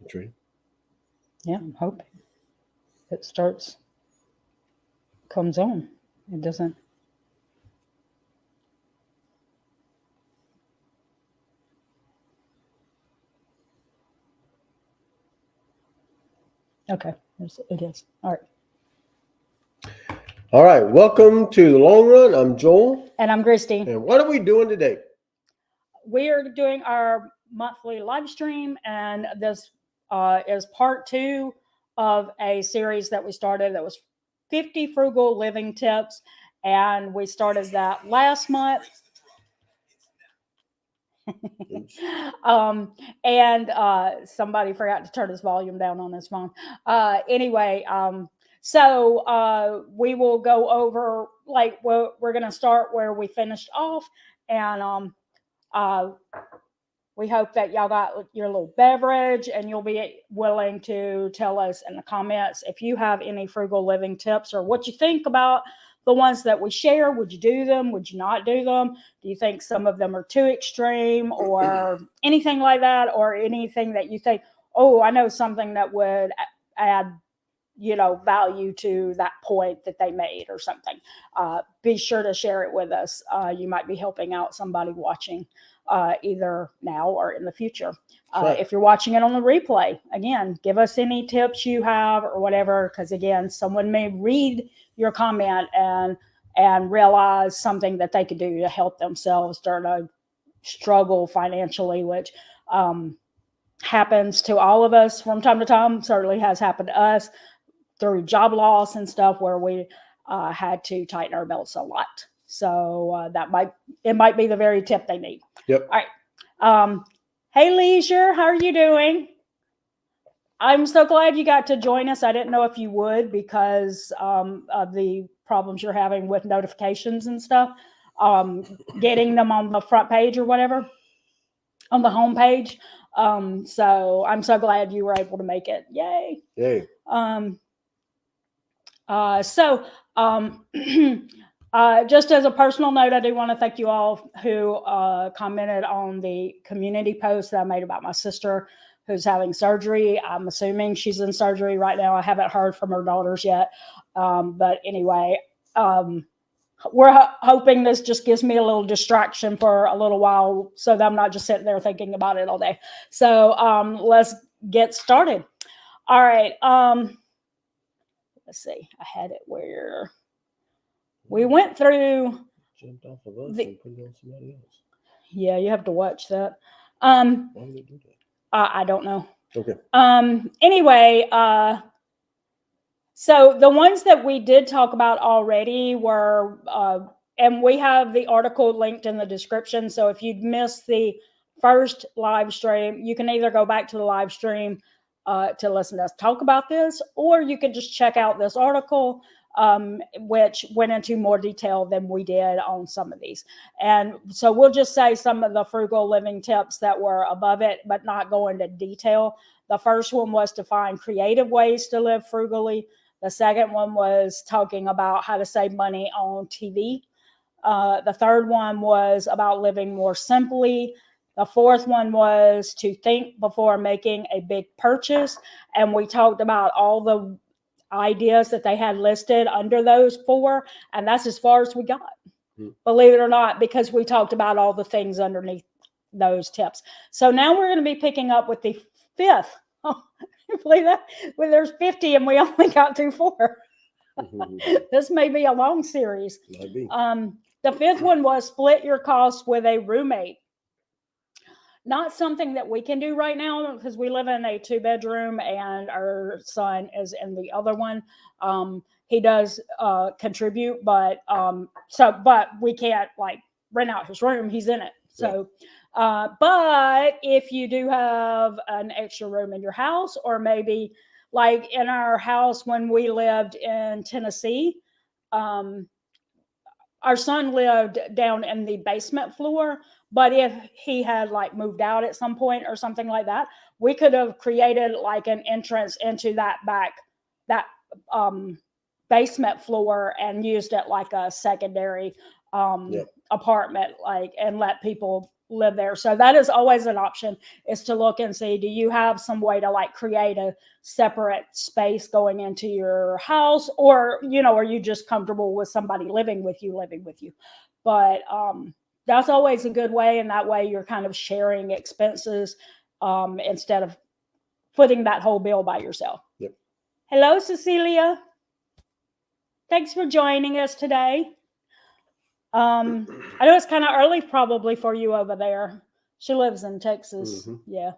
True. Yeah, I'm hoping it comes on. It doesn't. Okay, it is. All right. All right. Welcome to the Long Run. I'm Joel. And I'm Christy. And what are we doing today? We are doing our monthly live stream, and this is part 2 of a series that we started that was 50 frugal living tips, and we started that last month. And somebody forgot to turn his volume down on his phone. So we will go over, like, we're going to start where we finished off, and we hope that y'all got your little beverage, and you'll be willing to tell us in the comments if you have any frugal living tips or what you think about the ones that we share. Would you do them? Would you not do them? Do you think some of them are too extreme or anything like that, or anything that you think, oh, I know something that would add value to that point that they made or something? Be sure to share it with us. You might be helping out somebody watching either now or in the future. Right. If you're watching it on the replay, again, give us any tips you have or whatever, because again, someone may read your comment and realize something that they could do to help themselves during a struggle financially, which happens to all of us from time to time. Certainly has happened to us through job loss and stuff, where we had to tighten our belts a lot. So it might be the very tip they need. Yep. All right. Hey, Leisure, how are you doing? I'm so glad you got to join us. I didn't know if you would, because of the problems you're having with notifications and stuff, getting them on the front page or whatever, on the home page. So I'm so glad you were able to make it. Yay. Yay. Just as a personal note, I do want to thank you all who commented on the community post that I made about my sister who's having surgery. I'm assuming she's in surgery right now. I haven't heard from her daughters yet. But anyway, we're hoping this just gives me a little distraction for a little while, so that I'm not just sitting there thinking about it all day. So let's get started. All right. Let's see. I had it where we went through. Jumped off of us and put it on somebody else. Yeah, you have to watch that. Why would they do that? I don't know. Okay. Anyway, so the ones that we did talk about already were, and we have the article linked in the description. So if you'd missed the first live stream, you can either go back to the live stream to listen to us talk about this, or you can just check out this article, which went into more detail than we did on some of these. And so we'll just say some of the frugal living tips that were above it, but not go into detail. The first one was to find creative ways to live frugally. The second one was talking about how to save money on TV. The third one was about living more simply. The fourth one was to think before making a big purchase. And we talked about all the ideas that they had listed under those 4. And that's as far as we got, believe it or not, because we talked about all the things underneath those tips. So now we're going to be picking up with the 5th. Oh, you believe that? Well, there's 50 and we only got to 4. This may be a long series. Might be. The 5th one was split your costs with a roommate. Not something that we can do right now because we live in a 2-bedroom and our son is in the other one. He does contribute, but we can't like rent out his room. He's in it. So, but if you do have an extra room in your house, or maybe like in our house when we lived in Tennessee, our son lived down in the basement floor, but if he had like moved out at some point or something like that, we could have created like an entrance into that basement floor and used it like a secondary apartment, like, and let people live there. So that is always an option, is to look and see, do you have some way to like create a separate space going into your house, or, you know, are you just comfortable with somebody living with you? But that's always a good way. And that way you're kind of sharing expenses instead of footing that whole bill by yourself. Yep. Hello, Cecilia. Thanks for joining us today. I know it's kind of early probably for you over there. She lives in Texas. Mm-hmm. Yeah.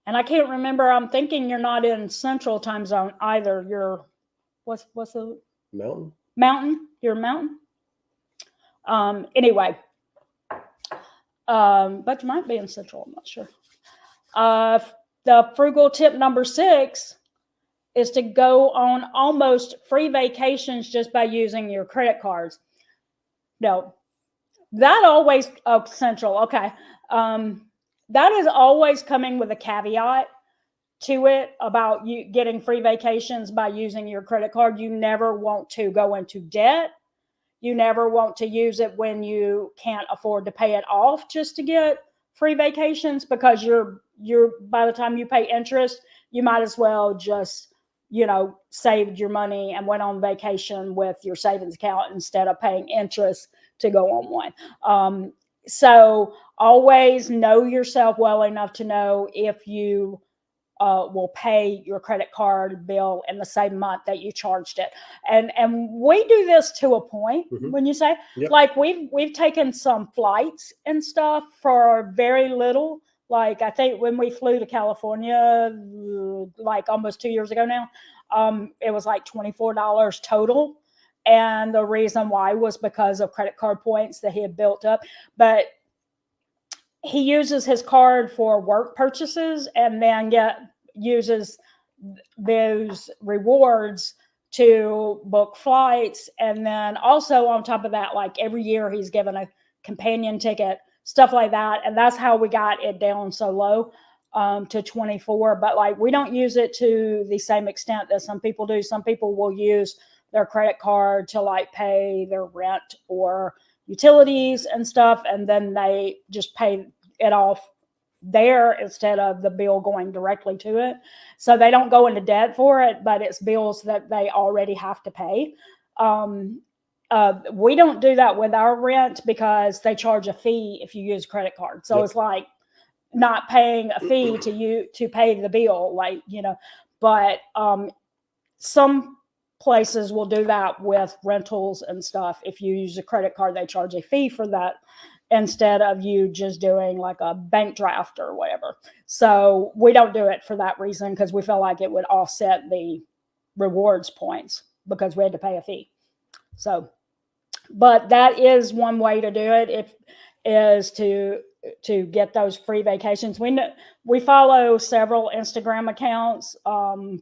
And I can't remember. I'm thinking you're not in Central Time Zone either. You're, what's the Mountain? Mountain? You're Mountain? Anyway. But you might be in Central. I'm not sure. The frugal tip number 6 is to go on almost free vacations just by using your credit cards. No, that always, Central. Okay. That is always coming with a caveat to it about you getting free vacations by using your credit card. You never want to go into debt. You never want to use it when you can't afford to pay it off just to get free vacations, because you're by the time you pay interest, you might as well just, you know, saved your money and went on vacation with your savings account instead of paying interest to go on one. So always know yourself well enough to know if you will pay your credit card bill in the same month that you charged it. And we do this to a point. Mm-hmm. When you say, Yep. like, we've taken some flights and stuff for very little. Like, I think when we flew to California, like almost 2 years ago now, it was like $24 total. And the reason why was because of credit card points that he had built up. But he uses his card for work purchases and then uses those rewards to book flights. And then also on top of that, like every year he's given a companion ticket, stuff like that. And that's how we got it down so low to 24. But like, we don't use it to the same extent that some people do. Some people will use their credit card to like pay their rent or utilities and stuff, and then they just pay it off there instead of the bill going directly to it. So they don't go into debt for it, but it's bills that they already have to pay. We don't do that with our rent because they charge a fee if you use a credit card. So It's like not paying a fee to pay the bill, like, you know. But some places will do that with rentals and stuff. If you use a credit card, they charge a fee for that instead of you just doing like a bank draft or whatever. So we don't do it for that reason, because we feel like it would offset the rewards points because we had to pay a fee. So, but that is one way to do it, is to get those free vacations. We follow several Instagram accounts,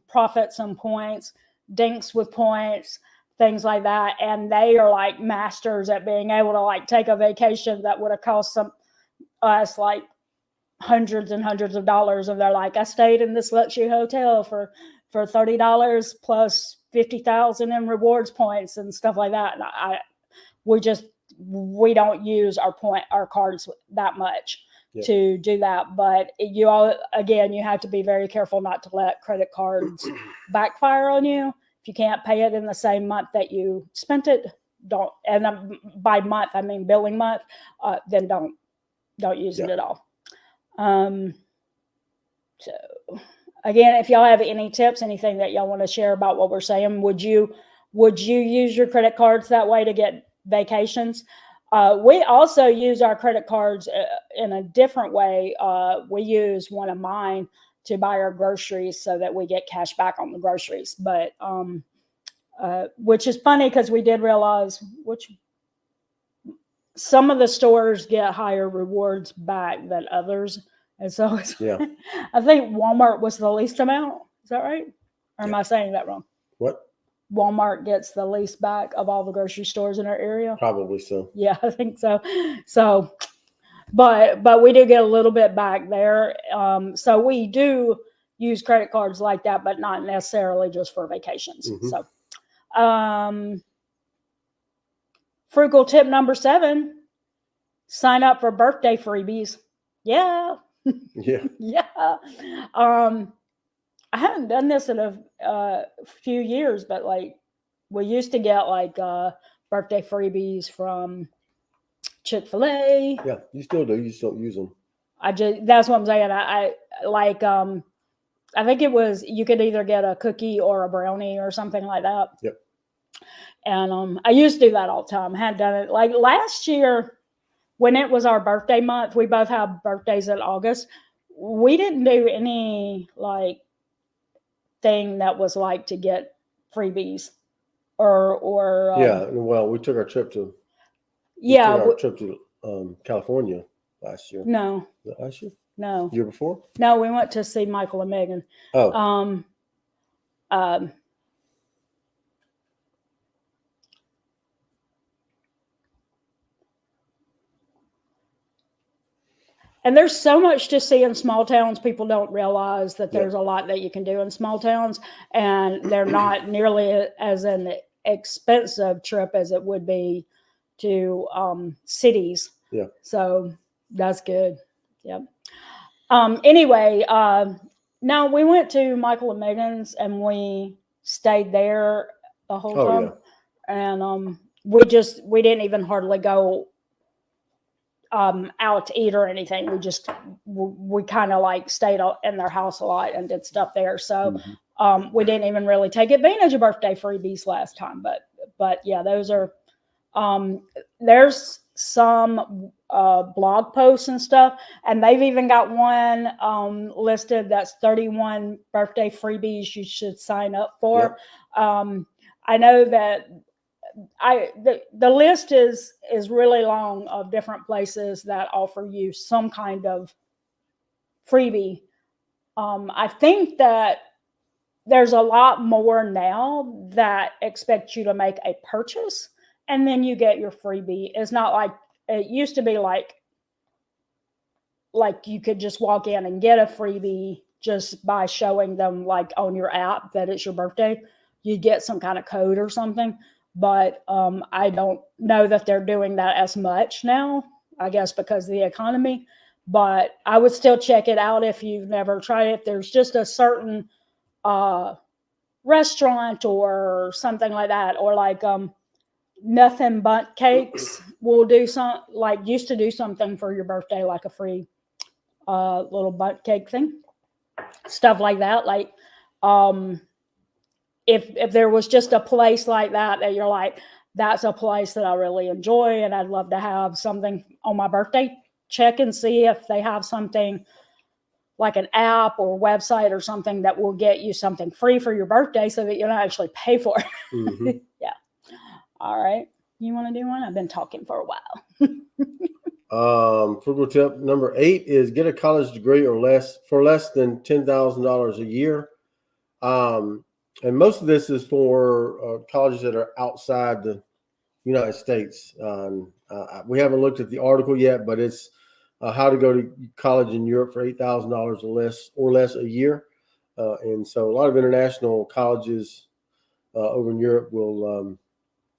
Profits and Points, Dinks with Points, things like that. And they are like masters at being able to like take a vacation that would have cost us like hundreds and hundreds of dollars. And they're like, I stayed in this luxury hotel for $30 plus 50,000 in rewards points and stuff like that. And we don't use our cards that much to do that. But you have to be very careful not to let credit cards backfire on you. If you can't pay it in the same month that you spent it, don't. And by month, I mean billing month. Then don't use it at all. So again, if y'all have any tips, anything that y'all want to share about what we're saying, would you use your credit cards that way to get vacations? We also use our credit cards in a different way. We use one of mine to buy our groceries so that we get cash back on the groceries. But which is funny, because we did realize some of the stores get higher rewards back than others. And so I think Walmart was the least amount. Is that right? Or am I saying that wrong? What? Walmart gets the least back of all the grocery stores in our area. Probably so. Yeah, I think so. So, but we do get a little bit back there. So we do use credit cards like that, but not necessarily just for vacations. Mm-hmm. So, frugal tip number 7, sign up for birthday freebies. Yeah. Yeah. Yeah. I haven't done this in a few years, but like we used to get like birthday freebies from Chick-fil-A. Yeah. You still do. You just don't use them. That's what I'm saying. I like I think it was you could either get a cookie or a brownie or something like that. Yep. And I used to do that all the time. I hadn't done it like last year when it was our birthday month. We both have birthdays in August. We didn't do any like thing that was like to get freebies or Yeah. Well, we took our trip to California last year. No. Was that last year? No. Year before? No, we went to see Michael and Megan. Oh. And there's so much to see in small towns. People don't realize that there's Yeah. a lot that you can do in small towns, and they're not nearly as an expensive trip as it would be to cities. Yeah. So that's good. Yep. Anyway, now we went to Michael and Megan's and we stayed there the whole time. Yeah. And we didn't even hardly go out to eat or anything. We kind of like stayed in their house a lot and did stuff there. So we didn't even really take advantage of birthday freebies last time. But yeah, those are there's some blog posts and stuff, and they've even got one listed that's 31 birthday freebies you should sign up for. Yep. I know that the list is really long of different places that offer you some kind of freebie. I think that there's a lot more now that expect you to make a purchase and then you get your freebie. It's not like it used to be like you could just walk in and get a freebie just by showing them like on your app that it's your birthday. You get some kind of code or something. But I don't know that they're doing that as much now, I guess because of the economy. But I would still check it out if you've never tried it. If there's just a certain restaurant or something like that, or like Nothing But Cakes will do used to do something for your birthday, like a free little bundt cake thing, stuff like that. Like if there was just a place like that you're like, that's a place that I really enjoy and I'd love to have something on my birthday, check and see if they have something like an app or website or something that will get you something free for your birthday so that you don't actually pay for it. Mm-hmm. Yeah. All right. You want to do one? I've been talking for a while. Frugal tip number 8 is get a college degree or less for less than $10,000 a year. And most of this is for colleges that are outside the United States. We haven't looked at the article yet, but it's how to go to college in Europe for $8,000 or less a year. And so a lot of international colleges over in Europe will,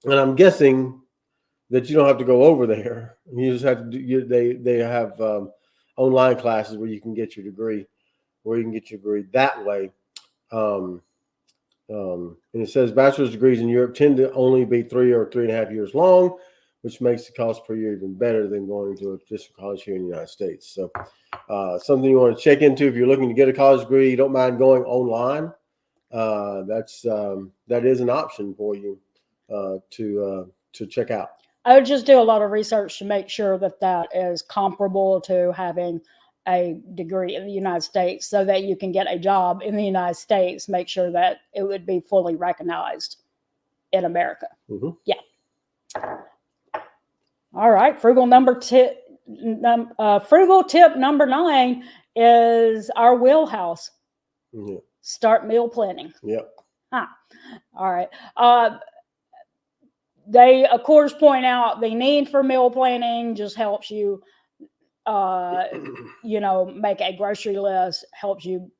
and I'm guessing that you don't have to go over there. You just have to do. They have online classes where you can get your degree, that way. And it says bachelor's degrees in Europe tend to only be 3 or 3.5 years long, which makes the cost per year even better than going to a district college here in the United States. So something you want to check into if you're looking to get a college degree, you don't mind going online. That is an option for you to check out. I would just do a lot of research to make sure that is comparable to having a degree in the United States so that you can get a job in the United States, make sure that it would be fully recognized in America. Mm-hmm. Yeah. All right. Frugal tip number 9 is our wheelhouse. Mm-hmm. Start meal planning. Yep. All right. They, of course, point out the need for meal planning just helps you, make a grocery list, helps you,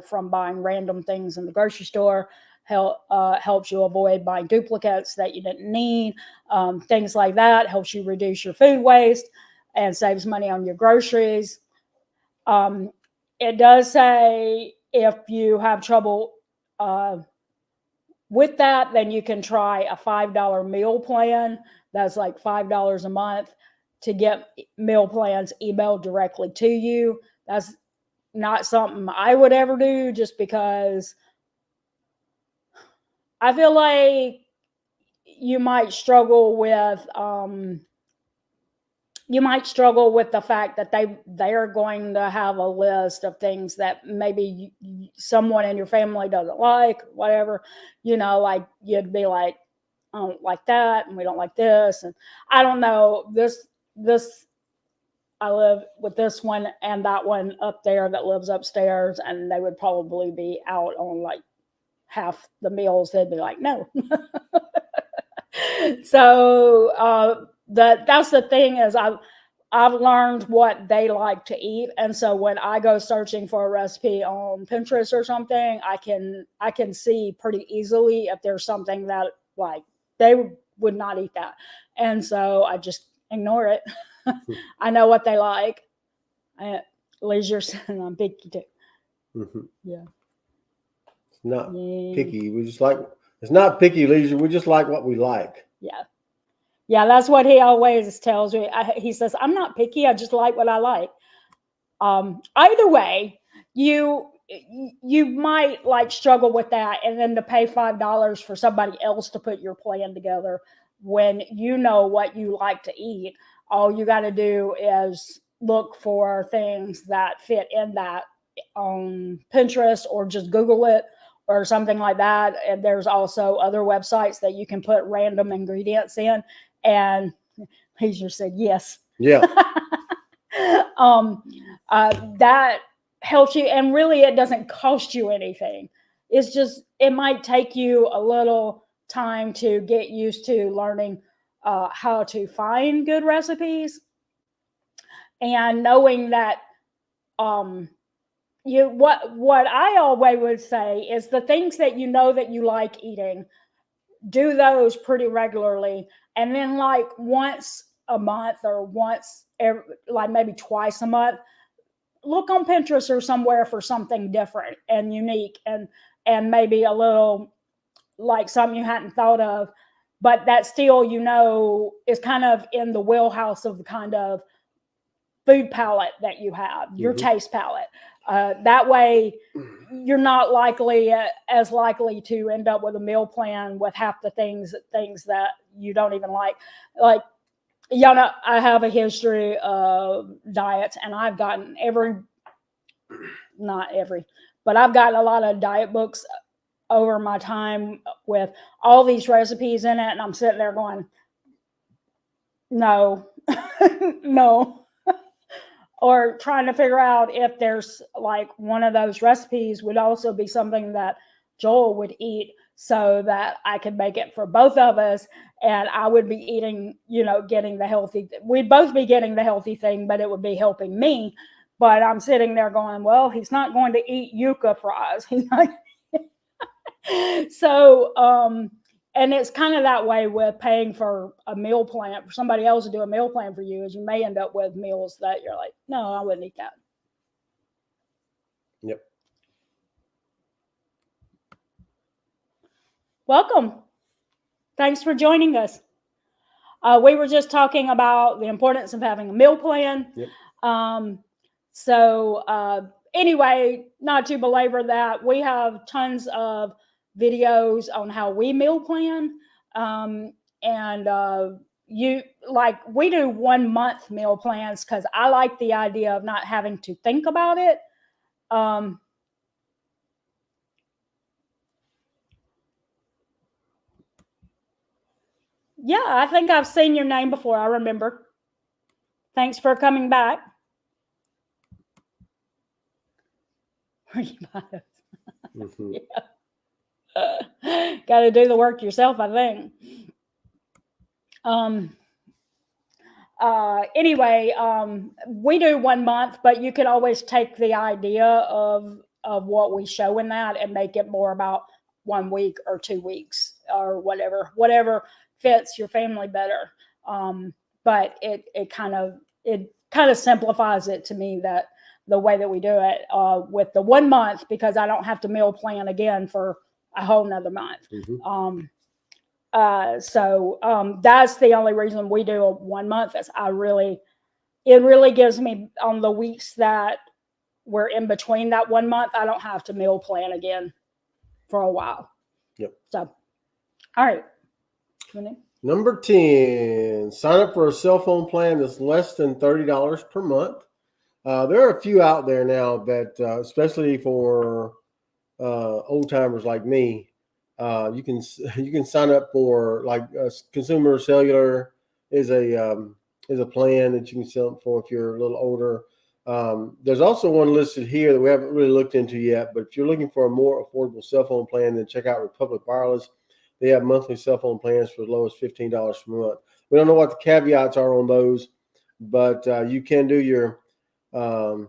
from buying random things in the grocery store, helps you avoid buying duplicates that you didn't need, things like that, helps you reduce your food waste. and saves money on your groceries. It does say if you have trouble with that, then you can try a $5 meal plan. That's like $5 a month to get meal plans emailed directly to you. That's not something I would ever do, just because I feel like you might struggle with the fact that they're going to have a list of things that maybe someone in your family doesn't like, whatever. Like you'd be like, I don't like that, and we don't like this, and I don't know this. I live with this one and that one up there that lives upstairs, and they would probably be out on like half the meals. They'd be like, no. So that's the thing, is I've learned what they like to eat, and so when I go searching for a recipe on Pinterest or something, I can see pretty easily if there's something that like they would not eat that, and so I just ignore it. I know what they like. Leisure and I'm picky too. Mm-hmm. Yeah. It's not picky. We just like, it's not picky, Leisure. We just like what we like. Yeah. Yeah, that's what he always tells me. He says, I'm not picky. I just like what I like. Either way, you might like struggle with that, and then to pay $5 for somebody else to put your plan together when you know what you like to eat. All you got to do is look for things that fit in that on Pinterest, or just Google it or something like that. And there's also other websites that you can put random ingredients in. And he just said yes. Yeah. That helps you, and really it doesn't cost you anything. It's just, it might take you a little time to get used to learning how to find good recipes, and knowing that what I always would say is the things that you know that you like eating, do those pretty regularly, and then like once a month, or like maybe twice a month, look on Pinterest or somewhere for something different and unique, and maybe a little like something you hadn't thought of, but that still is kind of in the wheelhouse of the kind of food palette that you have, your taste palette. That way you're not as likely to end up with a meal plan with half the things that you don't even like. Like, I have a history of diets, and I've gotten not every, but I've gotten a lot of diet books over my time with all these recipes in it, and I'm sitting there going, no, no. Or trying to figure out if there's like one of those recipes would also be something that Joel would eat, so that I could make it for both of us, and I would be eating, getting the healthy, we'd both be getting the healthy thing, but it would be helping me. But I'm sitting there going, well, he's not going to eat yuca fries. He's not. So, and it's kind of that way with paying for a meal plan, for somebody else to do a meal plan for you, is you may end up with meals that you're like, no, I wouldn't eat that. Yep. Welcome. Thanks for joining us. We were just talking about the importance of having a meal plan. Yep. Anyway, not to belabor that, we have tons of videos on how we meal plan. We do 1 month meal plans because I like the idea of not having to think about it. Yeah, I think I've seen your name before. I remember. Thanks for coming back. Mm-hmm. Yeah. Got to do the work yourself, I think. Anyway, we do 1 month, but you can always take the idea of what we show in that and make it more about 1 week or 2 weeks or whatever fits your family better. But it kind of it kind of simplifies it to me, that the way that we do it with the 1 month, because I don't have to meal plan again for a whole nother month. Mhm. So that's the only reason we do a 1 month, is it really gives me, on the weeks that we're in between that 1 month, I don't have to meal plan again for a while. Yep. So, all right. Number 10, sign up for a cell phone plan that's less than $30 per month. There are a few out there now that, especially for old timers like me, you can sign up for, like, Consumer Cellular is a plan that you can sign up for if you're a little older. There's also one listed here that we haven't really looked into yet, but if you're looking for a more affordable cell phone plan, then check out Republic Wireless. They have monthly cell phone plans for as low as $15 per month. We don't know what the caveats are on those, but you can do your and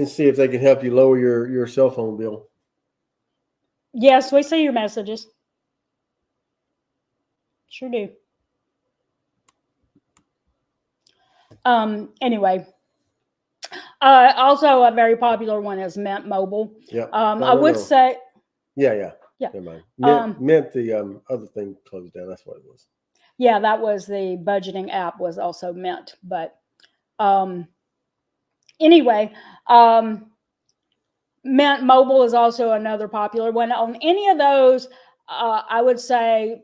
see if they can help you lower your cell phone bill. Yes, we see your messages. Sure do. Anyway, also a very popular one is Mint Mobile. Yeah. I would say. Yeah. Yeah. Never mind. Mint the other thing closed down. That's what it was. Yeah, that was the budgeting app, was also Mint. But anyway, Mint Mobile is also another popular one. On any of those, I would say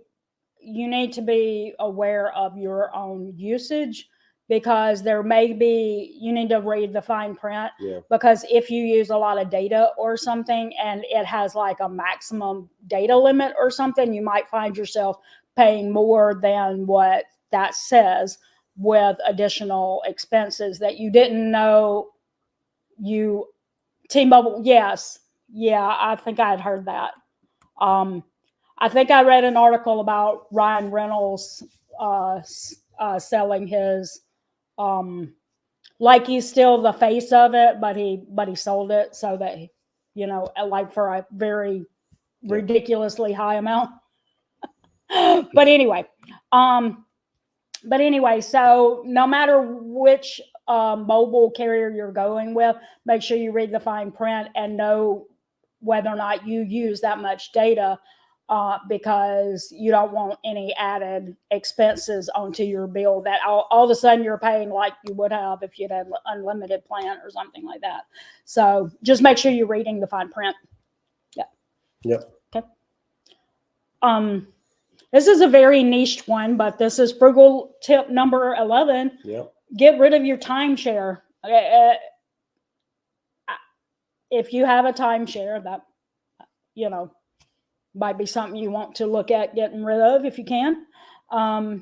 you need to be aware of your own usage, because there may be, you need to read the fine print. Yeah. Because if you use a lot of data or something and it has like a maximum data limit or something, you might find yourself paying more than what that says, with additional expenses that you didn't know you. T-Mobile, yes. Yeah, I think I had heard that. I think I read an article about Ryan Reynolds selling his, like, he's still the face of it, but he sold it so that, like, for a very ridiculously high amount. But anyway, so no matter which mobile carrier you're going with, make sure you read the fine print and know whether or not you use that much data, because you don't want any added expenses onto your bill that all of a sudden you're paying like you would have if you'd had an unlimited plan or something like that. So just make sure you're reading the fine print. Yeah. Yep. Okay. This is a very niched one, but this is frugal tip number 11. Yep. Get rid of your timeshare. If you have a timeshare, that, might be something you want to look at getting rid of if you can. I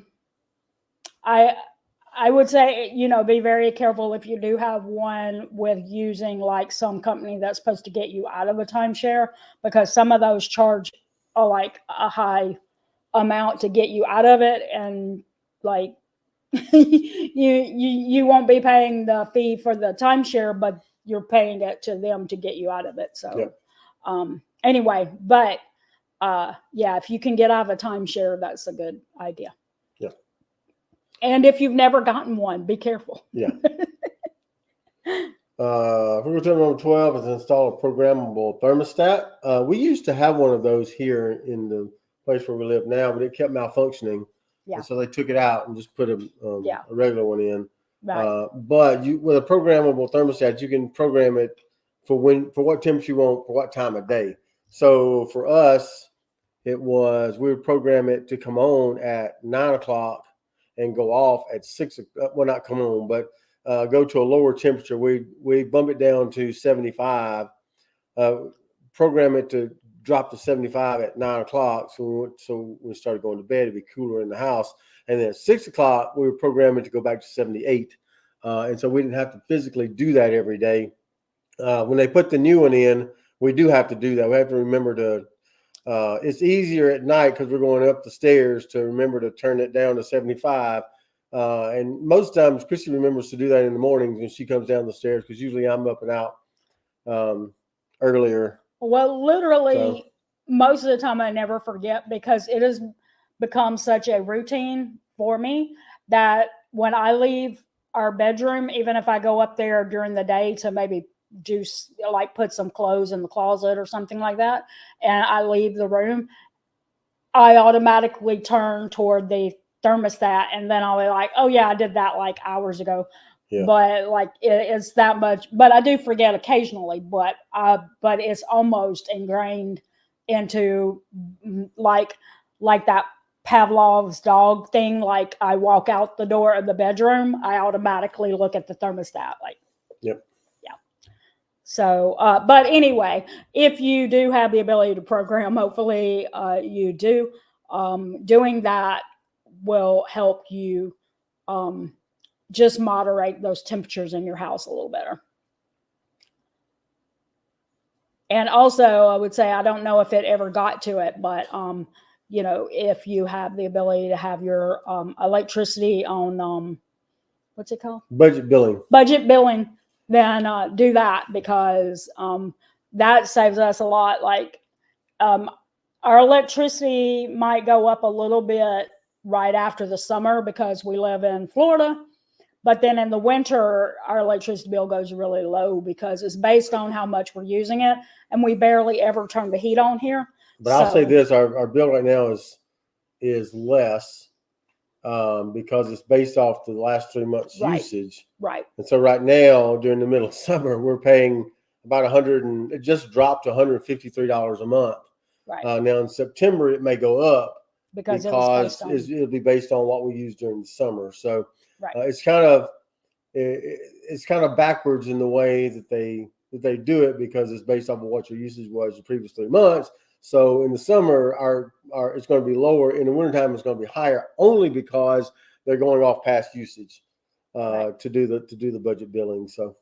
would say, be very careful if you do have one with using like some company that's supposed to get you out of a timeshare, because some of those charge like a high amount to get you out of it, and like you won't be paying the fee for the timeshare, but you're paying it to them to get you out of it. So anyway, but if you can get out of a timeshare, that's a good idea. Yeah. And if you've never gotten one, be careful. Yeah. Frugal tip number 12 is install a programmable thermostat. We used to have one of those here in the place where we live now, but it kept malfunctioning. Yeah. And so they took it out and just put a regular one in. Right. But with a programmable thermostat, you can program it for what temperature you want, for what time of day. So for us, we would program it to come on at 9 o'clock and go off at 6. Well, not come on, but go to a lower temperature. We bump it down to 75. Program it to drop to 75 at 9 o'clock. So when we started going to bed, it'd be cooler in the house. And then at 6 o'clock, we were programming to go back to 78. And so we didn't have to physically do that every day. When they put the new one in, we do have to do that. We have to remember to, it's easier at night because we're going up the stairs to remember to turn it down to 75. And most times Chrissy remembers to do that in the mornings when she comes down the stairs, because usually I'm up and out earlier. Well, literally, most of the time I never forget, because it is become such a routine for me that when I leave our bedroom, even if I go up there during the day to maybe like put some clothes in the closet or something like that, and I leave the room, I automatically turn toward the thermostat, and then I'll be like, oh yeah, I did that like hours ago. Yeah. But like it's that much, but I do forget occasionally, but it's almost ingrained into like that Pavlov's dog thing. Like I walk out the door of the bedroom, I automatically look at the thermostat. Like, Yep. yeah. So, but anyway, if you do have the ability to program, hopefully you do. Doing that will help you just moderate those temperatures in your house a little better. And also, I would say, I don't know if it ever got to it, but if you have the ability to have your electricity on what's it called? Budget billing. Budget billing, then do that, because that saves us a lot. Like our electricity might go up a little bit right after the summer because we live in Florida. But then in the winter, our electricity bill goes really low because it's based on how much we're using it. And we barely ever turn the heat on here. But I'll say this, our bill right now is less because it's based off the last 3 months usage. Right. And so right now, during the middle of summer, we're paying about it just dropped to $153 a month. Right. Now in September, it may go up because it'll be based on what we use during the summer. So right. It's kind of backwards in the way that they do it, because it's based off of what your usage was the previous 3 months. So in the summer, our it's going to be lower. In the wintertime, it's going to be higher, only because they're going off past usage right. to do the budget billing. So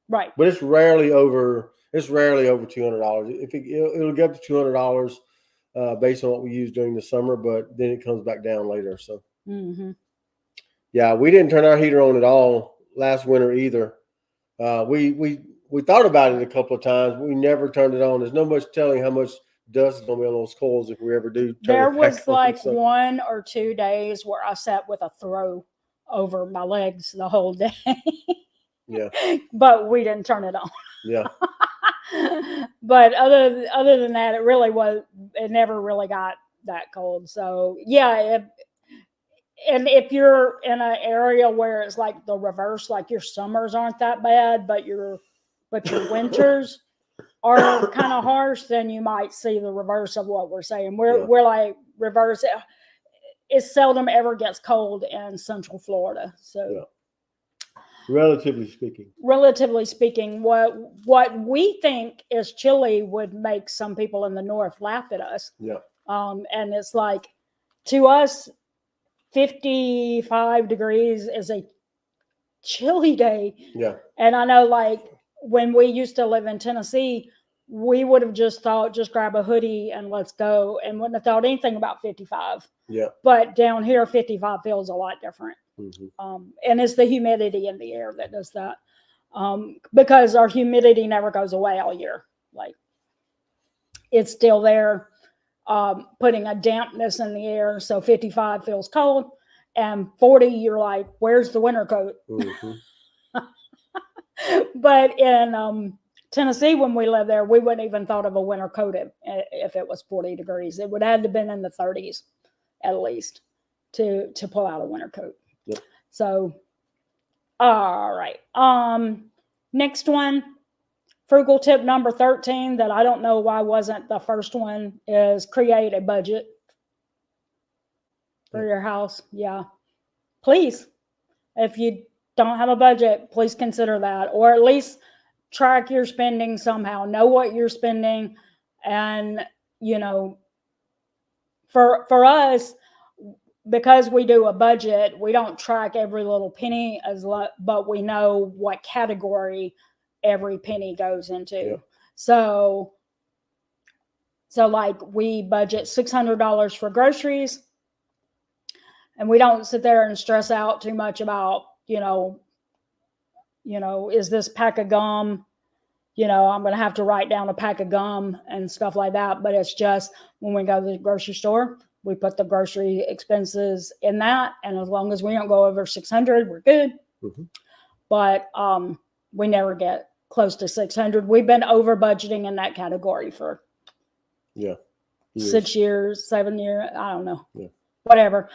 right. But it's rarely over $200. It'll get up to $200 based on what we use during the summer, but then it comes back down later. So yeah, we didn't turn our heater on at all last winter either. We thought about it a couple of times, but we never turned it on. There's no much telling how much dust is going to be on those coals if we ever do turn there it back was on. Like 1 or 2 days where I sat with a throw over my legs the whole day. Yeah. But we didn't turn it on. Yeah. But other than that, it never really got that cold. So yeah, and if you're in an area where it's like the reverse, like your summers aren't that bad, but your winters are kind of harsh, then you might see the reverse of what we're saying. We're like reverse. It seldom ever gets cold in Central Florida. So yeah. Relatively speaking, what we think is chilly would make some people in the north laugh at us. Yeah. And it's like, to us, 55 degrees is a chilly day. Yeah. And I know, like, when we used to live in Tennessee, we would have just thought, just grab a hoodie and let's go, and wouldn't have thought anything about 55. Yeah. But down here, 55 feels a lot different. And it's the humidity in the air that does that. Because our humidity never goes away all year. Like, it's still there, putting a dampness in the air. So 55 feels cold, and 40, you're like, where's the winter coat? But in Tennessee, when we lived there, we wouldn't even thought of a winter coat if it was 40 degrees. It would have to been in the 30s at least to pull out a winter coat. Yep. So, all right. Next one, frugal tip number 13, that I don't know why wasn't the first one, is create a budget for your house. Yeah. Please, if you don't have a budget, please consider that, or at least track your spending somehow. Know what you're spending. And, for us, because we do a budget, we don't track every little penny but we know what category every penny goes into. Yeah. So like, we budget $600 for groceries, and we don't sit there and stress out too much about, is this pack of gum, I'm going to have to write down a pack of gum and stuff like that. But it's just, when we go to the grocery store, we put the grocery expenses in that, and as long as we don't go over 600, we're good. Mhm. But we never get close to 600. We've been over budgeting in that category for Yeah. 6 years, 7 years. I don't know. Yeah. Whatever.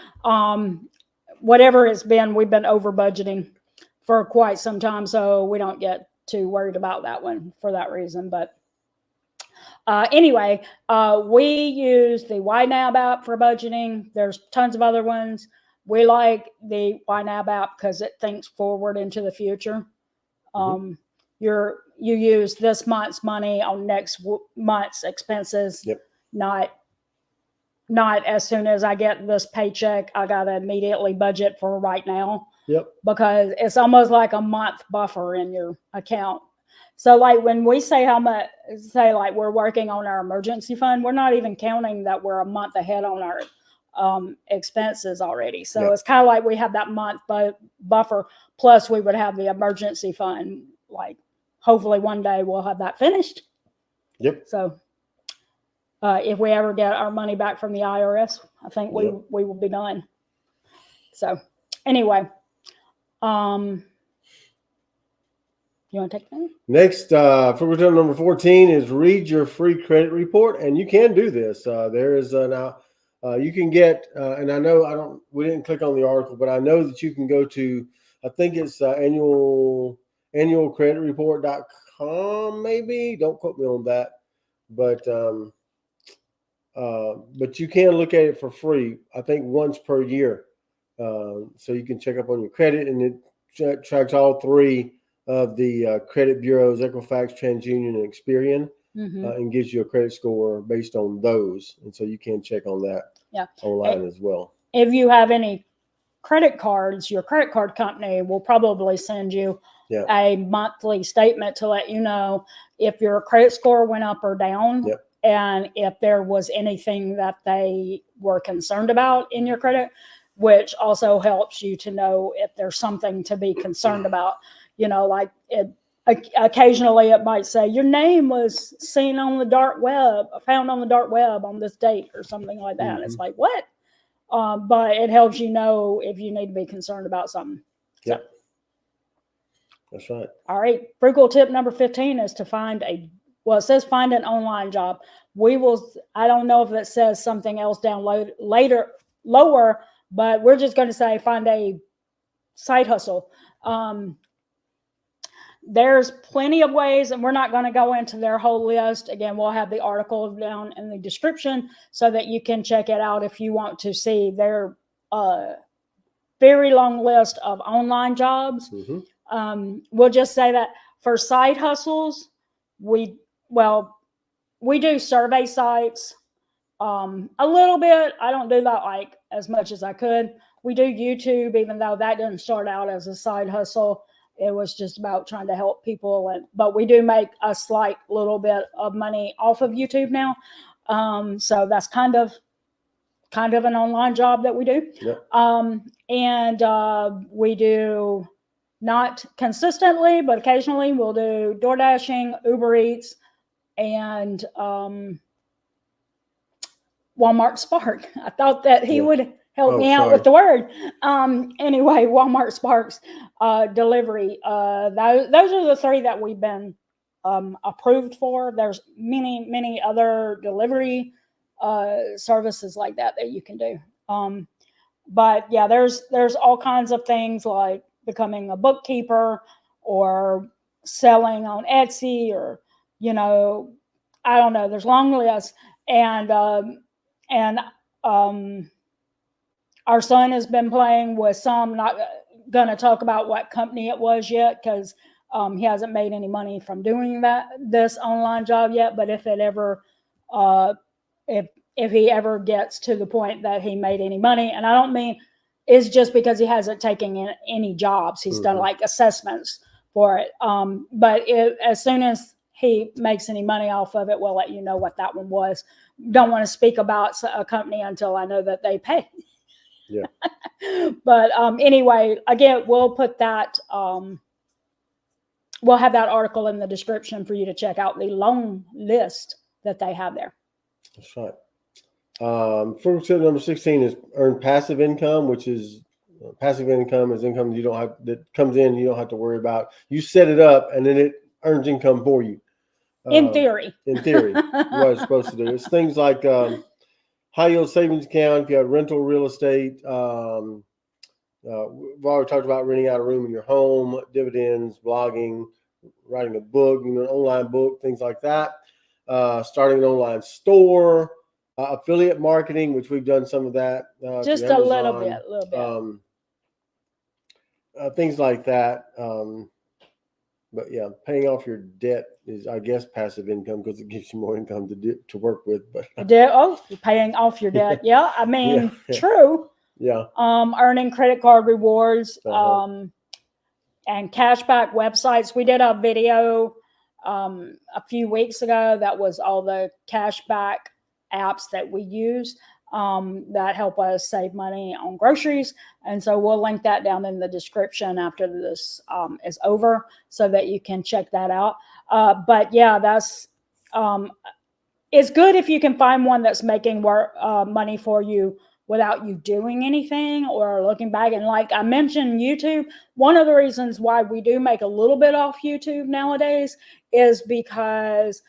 Whatever it's been, we've been over budgeting for quite some time, so we don't get too worried about that one for that reason. But anyway, we use the YNAB app for budgeting. There's tons of other ones. We like the YNAB app because it thinks forward into the future. You use this month's money on next month's expenses. Yep. Not as soon as I get this paycheck, I got to immediately budget for right now. Yep. Because it's almost like a month buffer in your account. So like when we say how much, say like we're working on our emergency fund, we're not even counting that we're a month ahead on our expenses already. So Yep. it's kind of like we have that month buffer, plus we would have the emergency fund. Like hopefully one day we'll have that finished. Yep. So if we ever get our money back from the IRS, I think we will be done. So anyway, you want to take that? Next, frugal tip number 14 is read your free credit report, and you can do this. There is now you can get, and I know we didn't click on the article, but I know that you can go to, I think it's annualcreditreport.com, maybe. Don't quote me on that, but you can look at it for free. I think once per year, so you can check up on your credit, and it tracks all three of the credit bureaus, Equifax, TransUnion, and Experian, and gives you a credit score based on those. And so you can check on that online as well. If you have any credit cards, your credit card company will probably send you a monthly statement to let you know if your credit score went up or down, and if there was anything that they were concerned about in your credit, which also helps you to know if there's something to be concerned about. You know, like occasionally it might say your name was seen on the dark web, found on the dark web on this date or something like that. It's like, what? But it helps you know if you need to be concerned about something. Yep. So, that's right. All right. Frugal tip number 15 is to find it says find an online job. I don't know if it says something else down lower, but we're just going to say find a side hustle. There's plenty of ways, and we're not going to go into their whole list. Again, we'll have the article down in the description so that you can check it out if you want to see their very long list of online jobs. We'll just say that for side hustles, we do survey sites a little bit. I don't do that like as much as I could. We do YouTube, even though that didn't start out as a side hustle. It was just about trying to help people, but we do make a slight little bit of money off of YouTube now. So that's kind of an online job that we do. And we do not consistently, but occasionally we'll do door dashing, Uber Eats, and Walmart Spark. I thought that he would help me out with the word. Anyway, Walmart Sparks delivery. Those are the three that we've been approved for. There's many other delivery services like that you can do. But yeah, there's all kinds of things like becoming a bookkeeper or selling on Etsy, or I don't know. There's long lists, and our son has been playing with some. Not going to talk about what company it was yet, because he hasn't made any money from doing this online job yet. But if it ever, if he ever gets to the point that he made any money, and I don't mean it's just because he hasn't taken any jobs. He's done like assessments for it. But as soon as he makes any money off of it, we'll let you know what that one was. Don't want to speak about a company until I know that they pay. Yeah. But anyway, again, we'll put that. We'll have that article in the description for you to check out the long list that they have there. That's right. Frugal tip number 16 is earn passive income, which is passive income is income you don't have that comes in you don't have to worry about. You set it up and then it earns income for you. In theory. In theory, what it's supposed to do. It's things like high yield savings account. If you have rental real estate, we've already talked about renting out a room in your home, dividends, blogging, writing a book, an online book, things like that. Starting an online store. Affiliate marketing, which we've done some of that. Just a little bit. Things like that. But yeah, paying off your debt is, I guess, passive income because it gives you more income to work with. But paying off your debt. Yeah, I mean, yeah. true. Yeah. Earning credit card rewards, and cashback websites. We did a video a few weeks ago that was all the cashback apps that we use that help us save money on groceries. And so we'll link that down in the description after this is over so that you can check that out. But yeah, that's it's good if you can find one that's making money for you without you doing anything or looking back. And like I mentioned, YouTube, one of the reasons why we do make a little bit off YouTube nowadays is because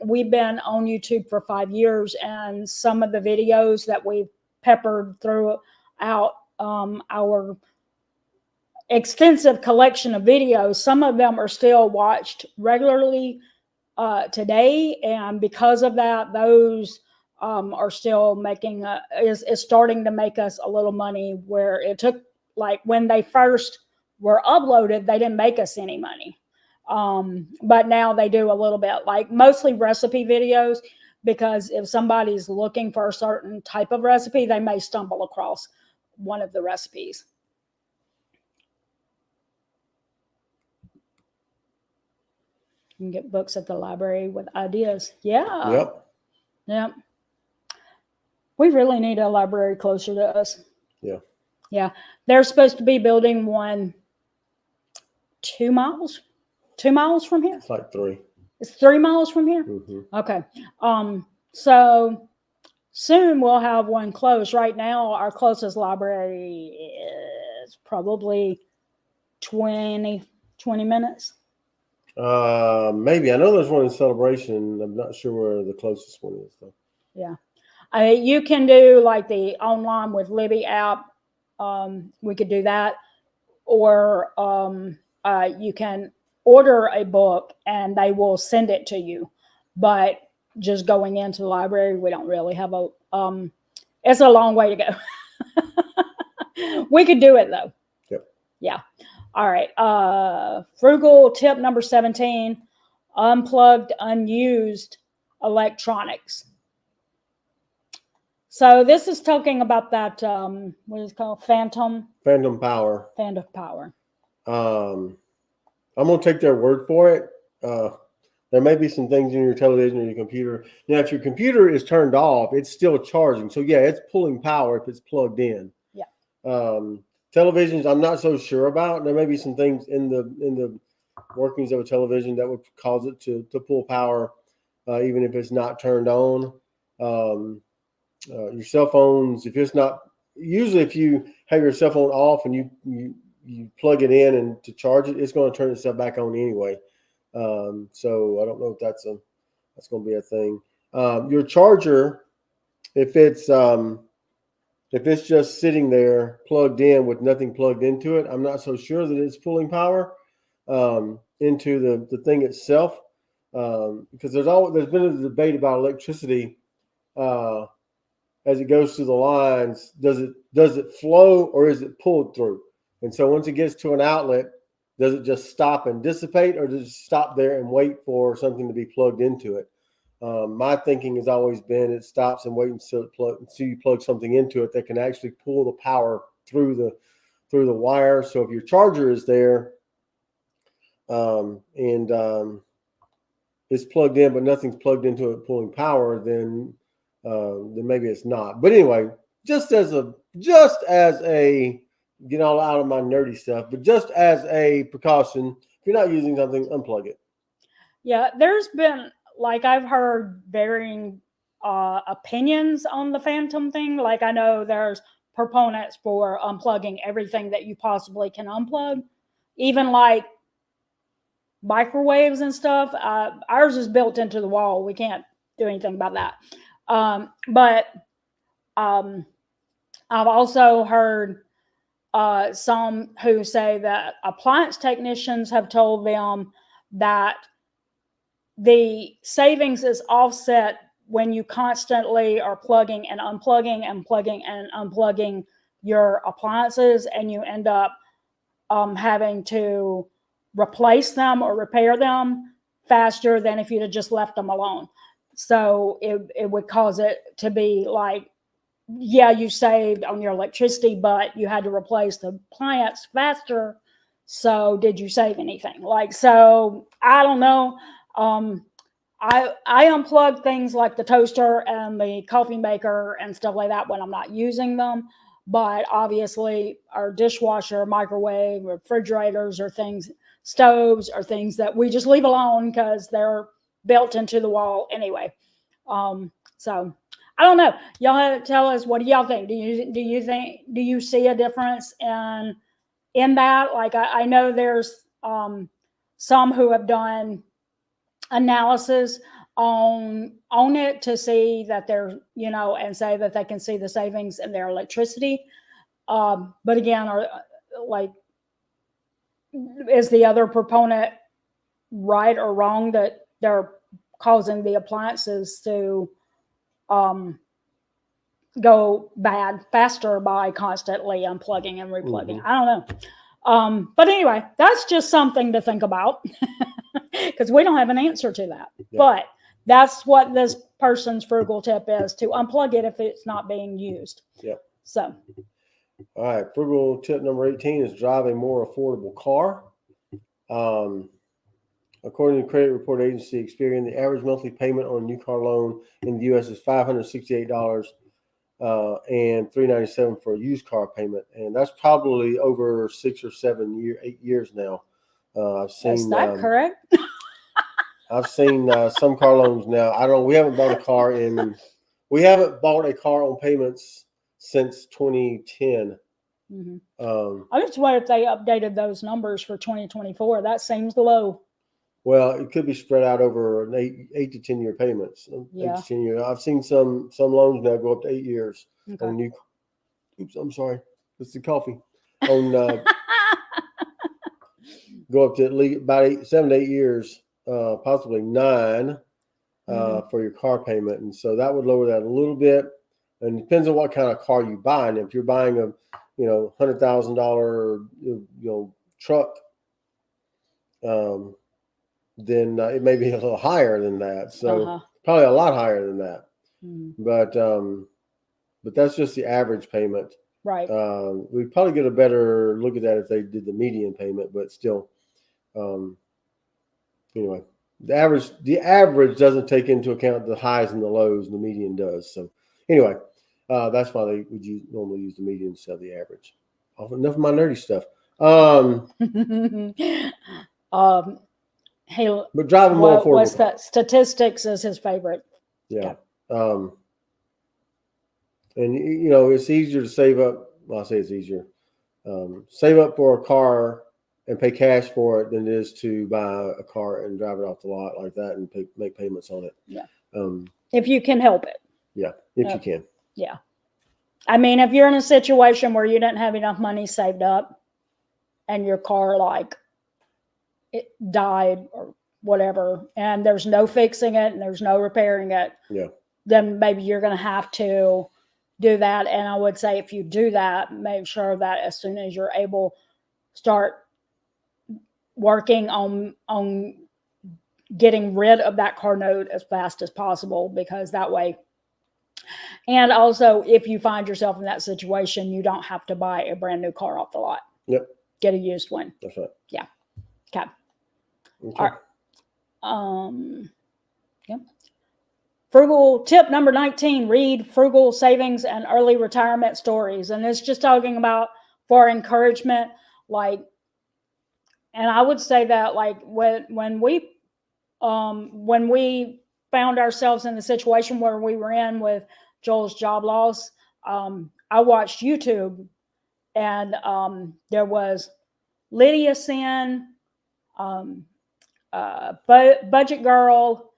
we've been on YouTube for 5 years, and some of the videos that we've peppered throughout our extensive collection of videos, some of them are still watched regularly today, and because of that, those are still making is starting to make us a little money, where it took, like, when they first were uploaded, they didn't make us any money. But now they do a little bit, like mostly recipe videos, because if somebody's looking for a certain type of recipe, they may stumble across one of the recipes. You can get books at the library with ideas. Yeah. Yep. Yep. We really need a library closer to us. Yeah. Yeah. They're supposed to be building one 2 miles from here. It's like 3. It's 3 miles from here. Mm-hmm. Okay. So soon we'll have one close. Right now, our closest library is probably 20 minutes. Maybe. I know there's one in Celebration. I'm not sure where the closest one is, though. Yeah. You can do like the online with Libby app. We could do that. Or you can order a book and they will send it to you. But just going into the library, we don't really have it's a long way to go. We could do it though. Yep. Yeah. All right. Frugal tip number 17, unplugged, unused electronics. So this is talking about that, what is it called? Phantom power. Phantom power. I'm going to take their word for it. There may be some things in your television or your computer. Now, if your computer is turned off, it's still charging. So yeah, it's pulling power if it's plugged in. Yeah. Televisions, I'm not so sure about. There may be some things in the workings of a television that would cause it to pull power, even if it's not turned on. Your cell phones, if it's not, usually if you have your cell phone off and you plug it in and to charge it, it's going to turn itself back on anyway. So I don't know if that's going to be a thing. Your charger, if it's just sitting there plugged in with nothing plugged into it, I'm not so sure that it's pulling power into the thing itself, because there's been a debate about electricity as it goes through the lines. Does it flow or is it pulled through? And so once it gets to an outlet, does it just stop and dissipate, or does it stop there and wait for something to be plugged into it? My thinking has always been it stops and waits until you plug something into it that can actually pull the power through the wire. So if your charger is there and it's plugged in but nothing's plugged into it pulling power, then maybe it's not. But anyway, just as a get all out of my nerdy stuff, but just as a precaution, if you're not using something, unplug it. Yeah, there's been, like, I've heard varying opinions on the Phantom thing. Like I know there's proponents for unplugging everything that you possibly can unplug, even like microwaves and stuff. Ours is built into the wall. We can't do anything about that. But I've also heard some who say that appliance technicians have told them that the savings is offset when you constantly are plugging and unplugging and plugging and unplugging your appliances, and you end up having to replace them or repair them faster than if you'd have just left them alone. So it would cause it to be like, yeah, you saved on your electricity, but you had to replace the appliance faster. So did you save anything? Like, so I don't know. I unplug things like the toaster and the coffee maker and stuff like that when I'm not using them. But obviously our dishwasher, microwave, refrigerators are things, stoves are things that we just leave alone because they're built into the wall anyway. So I don't know. Y'all tell us, what do y'all think? Do you see a difference in that? Like I know there's some who have done analysis on it to see that they're, and say that they can see the savings in their electricity. But again, is the other proponent right or wrong that they're causing the appliances to go bad faster by constantly unplugging and replugging? I don't know. But anyway, that's just something to think about because we don't have an answer to that. Yeah. But that's what this person's frugal tip is, to unplug it if it's not being used. Yeah. So. All right. Frugal tip number 18 is drive a more affordable car. According to credit report agency Experian, the average monthly payment on a new car loan in the U.S. is $568 and $397 for a used car payment, and that's probably over 8 years now. I've seen. Is that correct? I've seen some car loans now. I don't. We haven't bought a car on payments since 2010. Mm-hmm. I just wonder if they updated those numbers for 2024. That seems low. Well, it could be spread out over an 8 to 10 year payments. Yeah. 8 to 10 years. I've seen some loans now go up to 8 years. Okay. On new. Oops, I'm sorry. It's the coffee. On go up to at least about 7 to 8 years, possibly 9 for your car payment, and so that would lower that a little bit. And it depends on what kind of car you buy. And if you're buying a $100,000 truck, then it may be a little higher than that. So probably a lot higher than that. But that's just the average payment. Right. We'd probably get a better look at that if they did the median payment, but still, anyway, the average doesn't take into account the highs and the lows, and the median does. So anyway, that's why they would normally use the median instead of the average. Enough of my nerdy stuff. Hey, but driving more affordable. What's that? Statistics is his favorite. Yeah. Okay. And it's easier to save up. Well, I say it's easier. Save up for a car and pay cash for it than it is to buy a car and drive it off the lot like that and make payments on it. Yeah. If you can help it. Yeah, if you can. Yeah. I mean, if you're in a situation where you didn't have enough money saved up and your car it died or whatever, and there's no fixing it and there's no repairing it, then maybe you're going to have to do that. And I would say if you do that, make sure that as soon as you're able, start working on getting rid of that car note as fast as possible, because that way. And also, if you find yourself in that situation, you don't have to buy a brand new car off the lot. Yep. Get a used one. That's right. Yeah. Okay. All right. Yep. Frugal tip number 19, read Frugal Savings and Early Retirement Stories. And it's just talking about for encouragement, and I would say that when we found ourselves in the situation where we were in with Joel's job loss, I watched YouTube, and there was Lydia Sin, Budget Girl,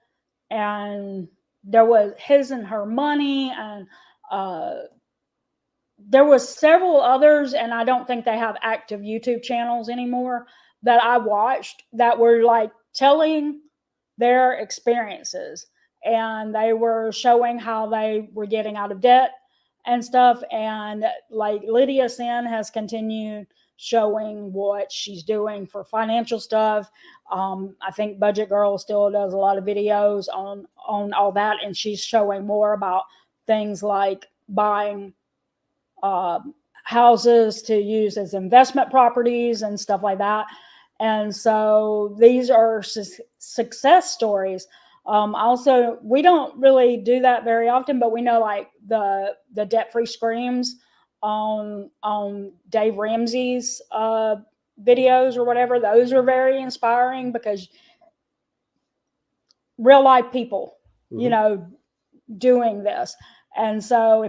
and there was His and Her Money, and there was several others, and I don't think they have active YouTube channels anymore, that I watched that were like telling their experiences, and they were showing how they were getting out of debt and stuff. And like Lydia Sin has continued showing what she's doing for financial stuff. I think Budget Girl still does a lot of videos on all that, and she's showing more about things like buying houses to use as investment properties and stuff like that. And so these are success stories. Also, we don't really do that very often, but we know like the debt-free screams on Dave Ramsey's videos or whatever. Those are very inspiring because real life people, you know, doing this. And so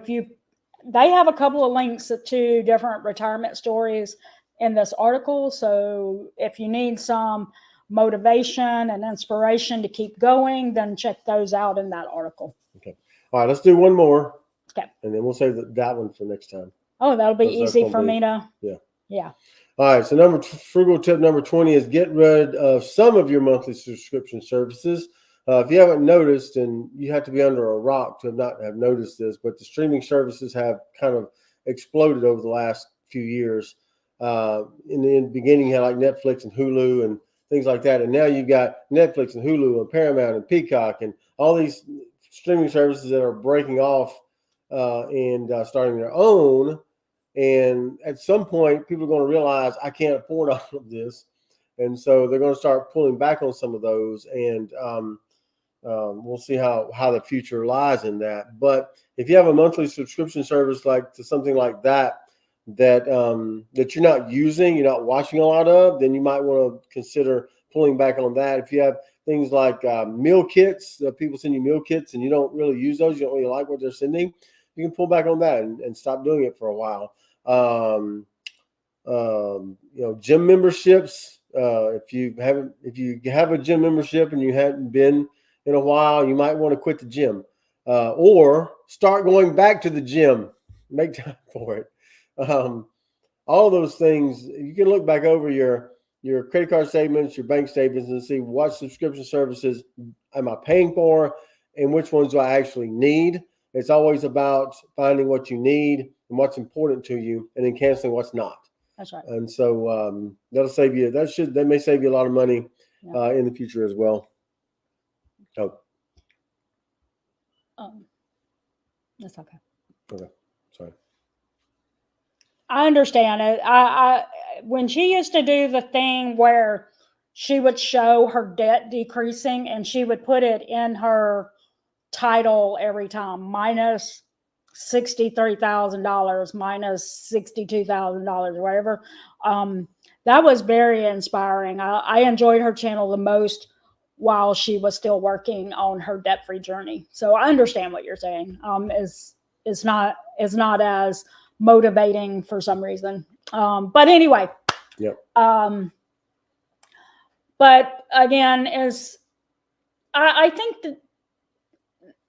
they have a couple of links to different retirement stories in this article. So if you need some motivation and inspiration to keep going, then check those out in that article. Okay. All right, let's do one more. Okay. And then we'll save that one for next time. Oh, that'll be easy for me to. Yeah. Yeah. All right. So frugal tip number 20 is get rid of some of your monthly subscription services. If you haven't noticed, and you have to be under a rock to not have noticed this, but the streaming services have kind of exploded over the last few years. In the beginning, you had like Netflix and Hulu and things like that. And now you've got Netflix and Hulu and Paramount and Peacock and all these streaming services that are breaking off and starting their own. And at some point, people are going to realize I can't afford all of this. And so they're going to start pulling back on some of those. And we'll see how the future lies in that. But if you have a monthly subscription service like to something like that you're not using, you're not watching a lot of, then you might want to consider pulling back on that. If you have things like meal kits, people send you meal kits and you don't really use those, you don't really like what they're sending, you can pull back on that and stop doing it for a while. Gym memberships. If you have a gym membership and you hadn't been in a while, you might want to quit the gym or start going back to the gym. Make time for it. All those things, you can look back over your credit card statements, your bank statements, and see what subscription services am I paying for and which ones do I actually need. It's always about finding what you need and what's important to you and then canceling what's not. That's right. And so that'll save you. That may save you a lot of money in the future as well. Oh. That's okay. Okay. Sorry. I understand it. I when she used to do the thing where she would show her debt decreasing and she would put it in her title every time, minus $63,000, minus $62,000, or whatever. That was very inspiring. I enjoyed her channel the most while she was still working on her debt-free journey. So I understand what you're saying. It's not as motivating for some reason. But anyway. Yep. But again, I think that,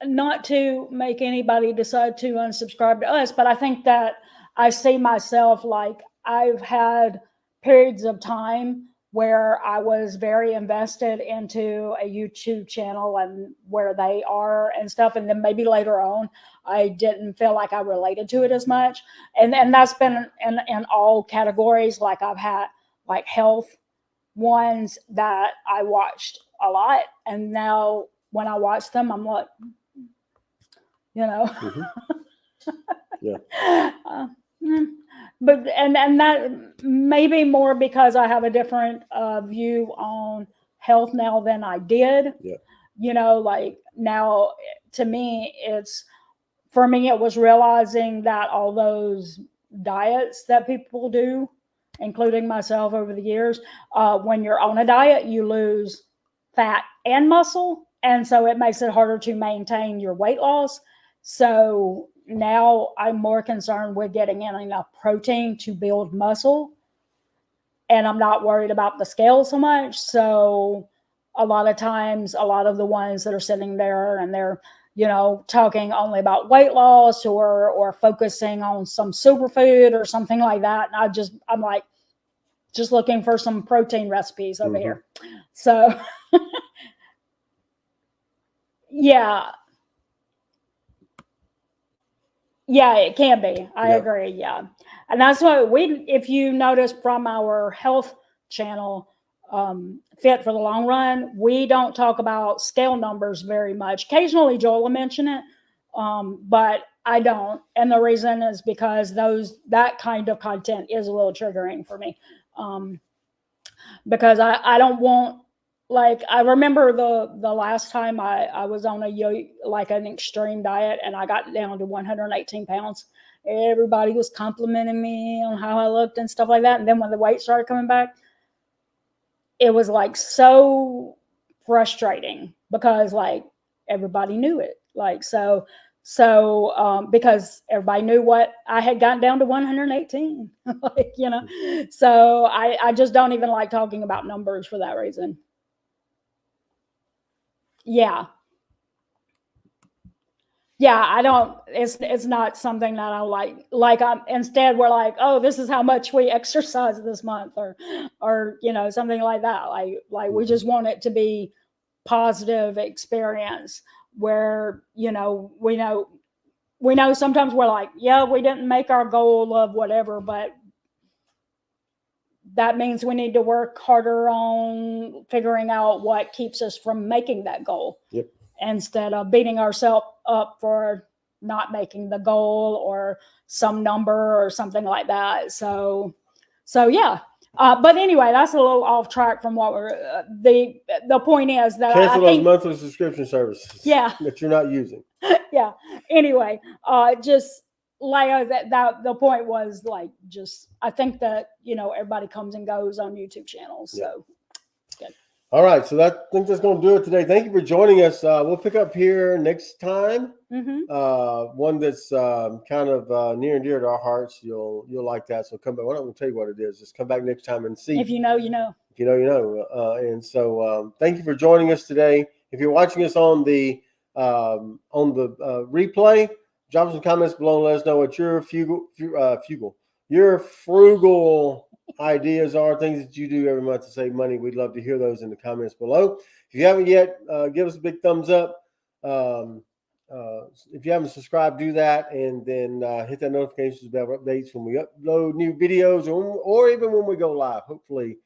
not to make anybody decide to unsubscribe to us, but I think that I see myself like I've had periods of time where I was very invested into a YouTube channel and where they are and stuff. And then maybe later on, I didn't feel like I related to it as much. And that's been in all categories. Like I've had like health ones that I watched a lot. And now when I watch them, I'm like, Yeah. But and that maybe more because I have a different view on health now than I did. Yeah. Like now to me, it was realizing that all those diets that people do, including myself over the years, when you're on a diet, you lose fat and muscle. and so it makes it harder to maintain your weight loss. So now I'm more concerned with getting in enough protein to build muscle, and I'm not worried about the scale so much. So a lot of times, a lot of the ones that are sitting there and they're, talking only about weight loss or focusing on some superfood or something like that. And I'm like, just looking for some protein recipes over here. So yeah, it can be. I agree. Yeah. And that's what if you notice from our health channel, Fit for the Long Run, we don't talk about scale numbers very much. Occasionally Joel will mention it, but I don't. And the reason is because that kind of content is a little triggering for me. Because I don't want, like, I remember the last time I was on an extreme diet and I got down to 118 pounds. Everybody was complimenting me on how I looked and stuff like that. And then when the weight started coming back, it was like so frustrating because like everybody knew it. Like, so because everybody knew what I had gotten down to 118, like, so I just don't even like talking about numbers for that reason. Yeah, I don't, it's not something that I like, instead we're like, oh, this is how much we exercise this month or, something like that. Like we just want it to be positive experience where, we know sometimes we're like, yeah, we didn't make our goal of whatever, but that means we need to work harder on figuring out what keeps us from making that goal. Yep. Instead of beating ourselves up for not making the goal or some number or something like that. So yeah. But anyway, that's a little off track from what we're, the point is that cancel those monthly subscription services. Yeah. That you're not using. Yeah. Anyway, just like the point was like, just, I think that, everybody comes and goes on YouTube channels. Yeah. So good. All right. So I think that's going to do it today. Thank you for joining us. We'll pick up here next time. One that's kind of near and dear to our hearts. You'll like that. So come back. Well, I'm going to tell you what it is. Just come back next time and see. If you know, you know. If you know, you know. And so thank you for joining us today. If you're watching us on the replay, drop us some comments below and let us know what your frugal ideas are, things that you do every month to save money. We'd love to hear those in the comments below. If you haven't yet, give us a big thumbs up. If you haven't subscribed, do that, and then hit that notifications bell for updates when we upload new videos or even when we go live. Hopefully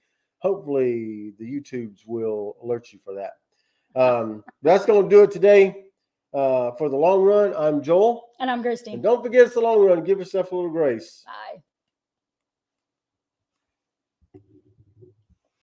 the YouTubes will alert you for that. That's going to do it today. For the long run, I'm Joel. And I'm Christine. And don't forget, it's the long run. Give yourself a little grace. Bye.